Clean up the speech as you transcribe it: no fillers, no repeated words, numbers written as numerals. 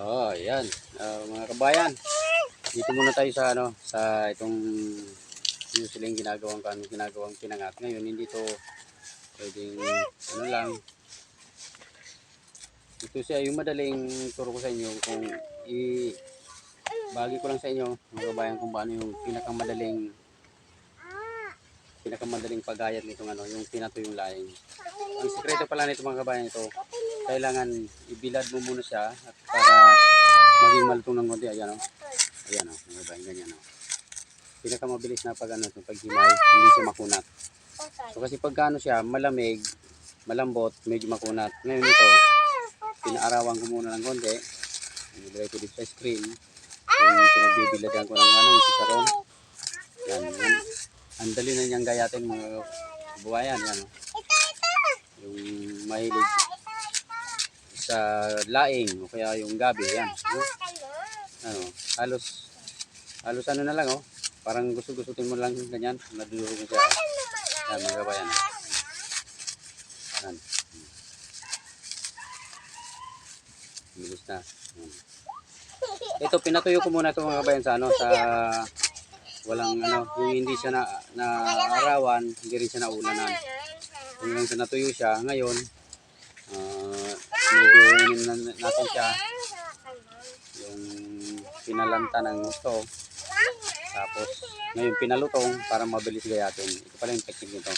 Oh, ayan. Mga kabayan, dito muna tayo sa sa usually ginagawang pinangat. Ngayon hindi to pwedeng lang. Ito siya yung madaling turo ko sa inyo kung bagi ko lang sa inyo mga kabayan kung paano yung pinakamadaling paggayat nitong yung pinatuyong laing. Ang sekreto pala nito mga kabayan ito, kailangan ibilad mo muna siya at para maging malutong ng konti. Ayan ayan mga kabayan, ganyan pinakamabilis na pag paghimay, hindi siya makunat. So kasi pagka siya malamig, malambot, medyo makunat. Ngayon ito, pinaarawan ko muna ng konti. Nilagay ko dito sa screen. Yung pinagbibiladan ko ng yung sisaron. Yan. Ang dali na niyang gayatin mga buhayan. Yan. Yung mahilig sa laing o kaya yung gabi. Yan. Halos na lang parang gusto-gustutin mo lang ganyan. Nadulog mo siya. Yan mga kabayan. Yan. Bilis na. Ito pinatuyo ko muna ito mga kabayan sa sa walang yung hindi siya na arawan, hindi rin siya naulanan. Yung lang siya natuyo siya. Ngayon, medyo natin siya yung pinalanta ng gusto. Tapos, ngayon pinalutong para mabilis gayatin. Ito pala yung technique nito.